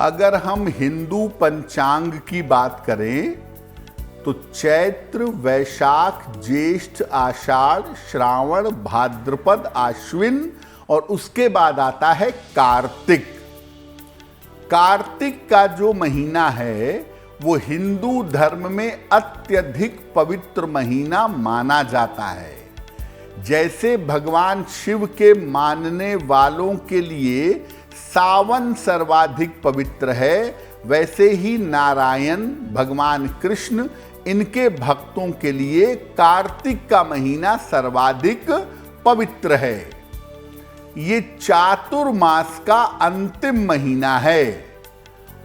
अगर हम हिंदू पंचांग की बात करें तो चैत्र, वैशाख, ज्येष्ठ, आषाढ़, श्रावण, भाद्रपद, आश्विन और उसके बाद आता है कार्तिक। कार्तिक का जो महीना है वो हिंदू धर्म में अत्यधिक पवित्र महीना माना जाता है। जैसे भगवान शिव के मानने वालों के लिए सावन सर्वाधिक पवित्र है, वैसे ही नारायण, भगवान कृष्ण, इनके भक्तों के लिए कार्तिक का महीना सर्वाधिक पवित्र है। ये चातुर्मास का अंतिम महीना है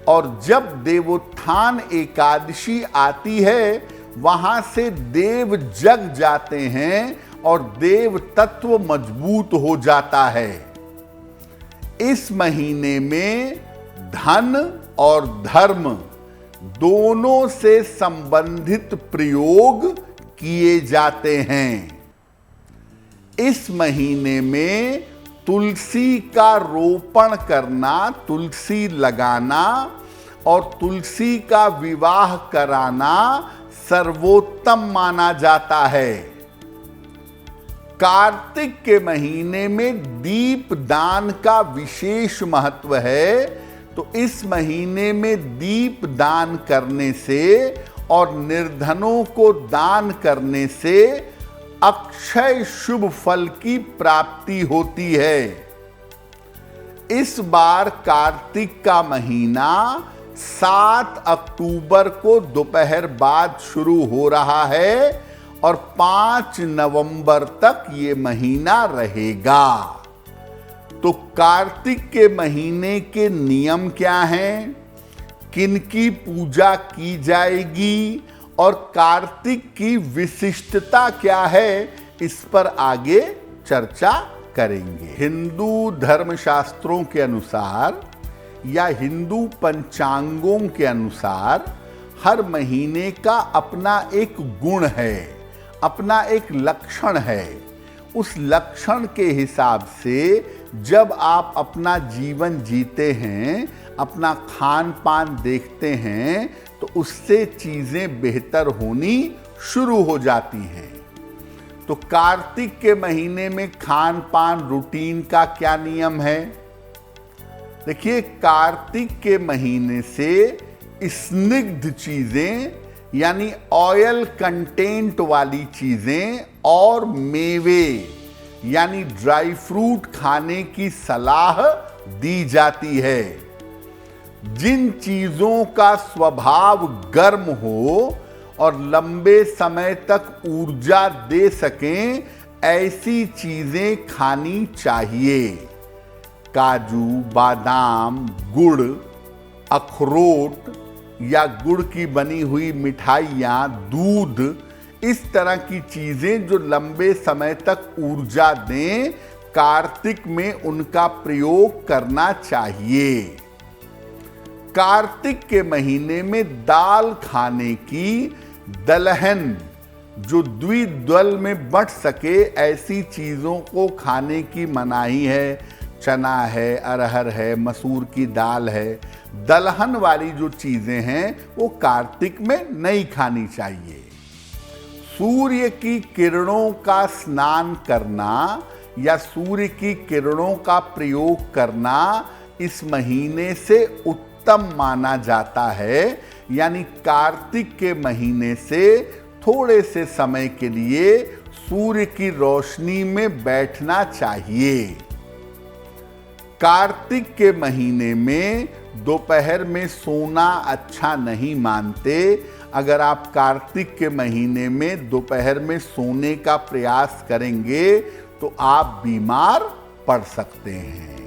और जब देवोत्थान एकादशी आती है वहां से देव जग जाते हैं और देव तत्व मजबूत हो जाता है। इस महीने में धन और धर्म दोनों से संबंधित प्रयोग किए जाते हैं। इस महीने में तुलसी का रोपण करना, तुलसी लगाना और तुलसी का विवाह कराना सर्वोत्तम माना जाता है। कार्तिक के महीने में दीप दान का विशेष महत्व है, तो इस महीने में दीप दान करने से और निर्धनों को दान करने से अक्षय शुभ फल की प्राप्ति होती है। इस बार कार्तिक का महीना 7 अक्टूबर को दोपहर बाद शुरू हो रहा है और 5 नवंबर तक ये महीना रहेगा। तो कार्तिक के महीने के नियम क्या हैं, किनकी पूजा की जाएगी और कार्तिक की विशिष्टता क्या है, इस पर आगे चर्चा करेंगे। हिंदू धर्मशास्त्रों के अनुसार या हिंदू पंचांगों के अनुसार हर महीने का अपना एक गुण है, अपना एक लक्षण है। उस लक्षण के हिसाब से जब आप अपना जीवन जीते हैं, अपना खान पान देखते हैं, तो उससे चीजें बेहतर होनी शुरू हो जाती हैं। तो कार्तिक के महीने में खान पान रूटीन का क्या नियम है? देखिए, कार्तिक के महीने से स्निग्ध चीजें यानी ऑयल कंटेंट वाली चीजें और मेवे यानी ड्राई फ्रूट खाने की सलाह दी जाती है। जिन चीजों का स्वभाव गर्म हो और लंबे समय तक ऊर्जा दे सकें, ऐसी चीजें खानी चाहिए। काजू, बादाम, गुड़, अखरोट या गुड़ की बनी हुई मिठाइयाँ, दूध, इस तरह की चीजें जो लंबे समय तक ऊर्जा दें, कार्तिक में उनका प्रयोग करना चाहिए। कार्तिक के महीने में दाल खाने की, दलहन जो द्विदल में बंट सके, ऐसी चीजों को खाने की मनाही है। चना है, अरहर है, मसूर की दाल है, दलहन वाली जो चीजें हैं वो कार्तिक में नहीं खानी चाहिए। सूर्य की किरणों का स्नान करना या सूर्य की किरणों का प्रयोग करना इस महीने से उत्तम माना जाता है। यानी कार्तिक के महीने से थोड़े से समय के लिए सूर्य की रोशनी में बैठना चाहिए। कार्तिक के महीने में दोपहर में सोना अच्छा नहीं मानते। अगर आप कार्तिक के महीने में दोपहर में सोने का प्रयास करेंगे तो आप बीमार पड़ सकते हैं।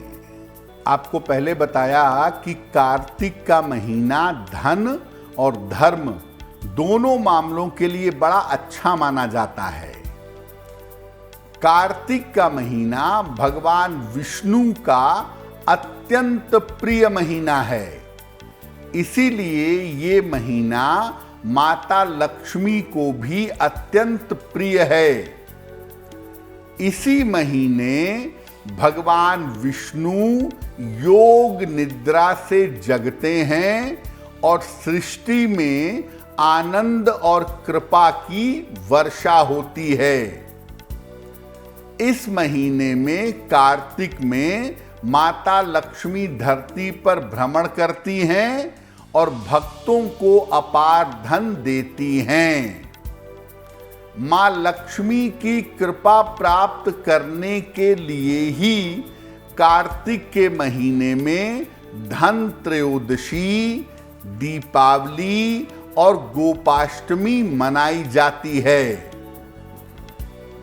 आपको पहले बताया कि कार्तिक का महीना धन और धर्म दोनों मामलों के लिए बड़ा अच्छा माना जाता है। कार्तिक का महीना भगवान विष्णु का अत्यंत प्रिय महीना है। इसीलिए ये महीना माता लक्ष्मी को भी अत्यंत प्रिय है। इसी महीने भगवान विष्णु योग निद्रा से जगते हैं और सृष्टि में आनंद और कृपा की वर्षा होती है। इस महीने में कार्तिक में माता लक्ष्मी धरती पर भ्रमण करती हैं और भक्तों को अपार धन देती हैं। मां लक्ष्मी की कृपा प्राप्त करने के लिए ही कार्तिक के महीने में धन त्रयोदशी, दीपावली और गोपाष्टमी मनाई जाती है।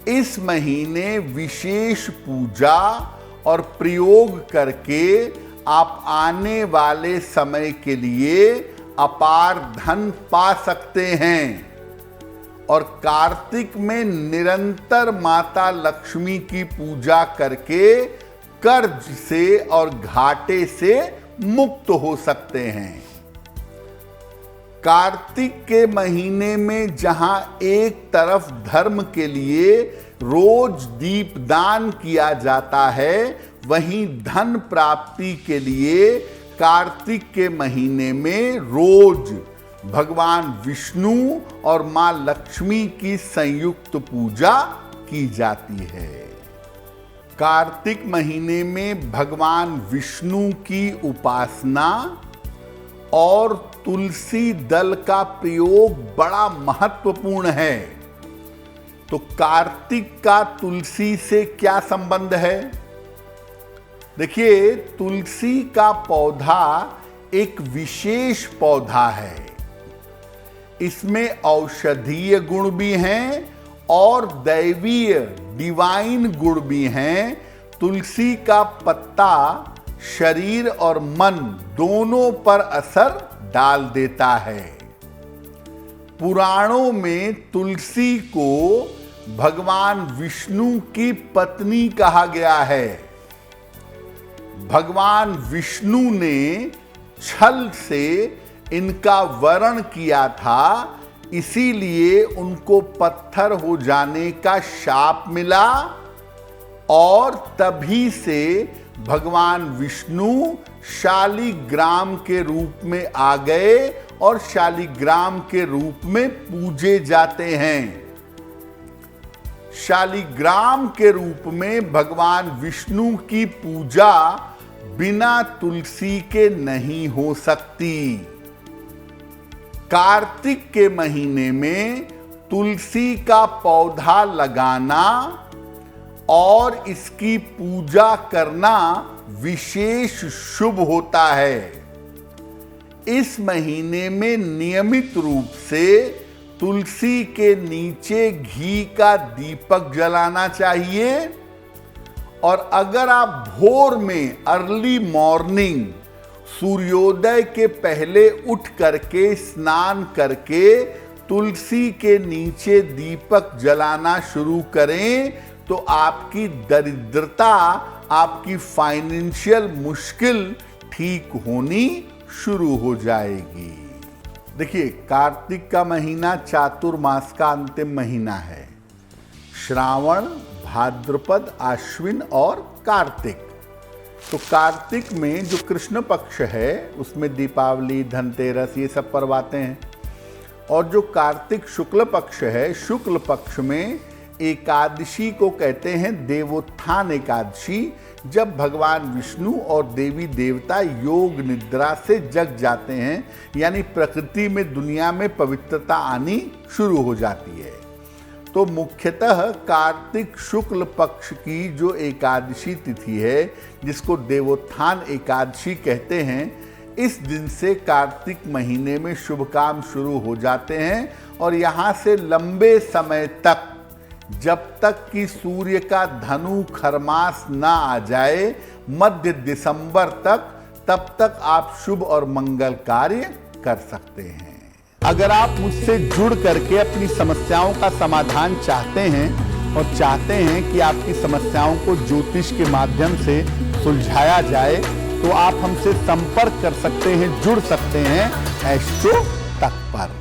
इस महीने विशेष पूजा और प्रयोग करके आप आने वाले समय के लिए अपार धन पा सकते हैं और कार्तिक में निरंतर माता लक्ष्मी की पूजा करके कर्ज से और घाटे से मुक्त हो सकते हैं। कार्तिक के महीने में जहां एक तरफ धर्म के लिए रोज दीपदान किया जाता है, वहीं धन प्राप्ति के लिए कार्तिक के महीने में रोज भगवान विष्णु और मां लक्ष्मी की संयुक्त पूजा की जाती है। कार्तिक महीने में भगवान विष्णु की उपासना और तुलसी दल का प्रयोग बड़ा महत्वपूर्ण है। तो कार्तिक का तुलसी से क्या संबंध है? देखिए, तुलसी का पौधा एक विशेष पौधा है। इसमें औषधीय गुण भी हैं और दैवीय डिवाइन गुण भी हैं। तुलसी का पत्ता शरीर और मन दोनों पर असर डाल देता है। पुराणों में तुलसी को भगवान विष्णु की पत्नी कहा गया है। भगवान विष्णु ने छल से इनका वरण किया था, इसीलिए उनको पत्थर हो जाने का शाप मिला और तभी से भगवान विष्णु शालिग्राम के रूप में आ गए और शालिग्राम के रूप में पूजे जाते हैं। शालिग्राम के रूप में भगवान विष्णु की पूजा बिना तुलसी के नहीं हो सकती। कार्तिक के महीने में तुलसी का पौधा लगाना और इसकी पूजा करना विशेष शुभ होता है। इस महीने में नियमित रूप से तुलसी के नीचे घी का दीपक जलाना चाहिए और अगर आप भोर में अर्ली मॉर्निंग सूर्योदय के पहले उठ करके स्नान करके तुलसी के नीचे दीपक जलाना शुरू करें तो आपकी दरिद्रता, आपकी फाइनेंशियल मुश्किल ठीक होनी शुरू हो जाएगी। देखिए, कार्तिक का महीना चातुर्मास का अंतिम महीना है। श्रावण, भाद्रपद, आश्विन और कार्तिक। तो कार्तिक में जो कृष्ण पक्ष है उसमें दीपावली, धनतेरस ये सब पर्व आते हैं और जो कार्तिक शुक्ल पक्ष है, शुक्ल पक्ष में एकादशी को कहते हैं देवोत्थान एकादशी, जब भगवान विष्णु और देवी देवता योग निद्रा से जग जाते हैं, यानी प्रकृति में, दुनिया में पवित्रता आनी शुरू हो जाती है। तो मुख्यतः कार्तिक शुक्ल पक्ष की जो एकादशी तिथि है, जिसको देवोत्थान एकादशी कहते हैं, इस दिन से कार्तिक महीने में शुभ काम शुरू हो जाते हैं और यहाँ से लंबे समय तक, जब तक कि सूर्य का धनु खरमास ना आ जाए, मध्य दिसंबर तक, तब तक आप शुभ और मंगल कार्य कर सकते हैं। अगर आप मुझसे जुड़ करके अपनी समस्याओं का समाधान चाहते हैं और चाहते हैं कि आपकी समस्याओं को ज्योतिष के माध्यम से सुलझाया जाए, तो आप हमसे संपर्क कर सकते हैं, जुड़ सकते हैं एस्ट्रो तक पर।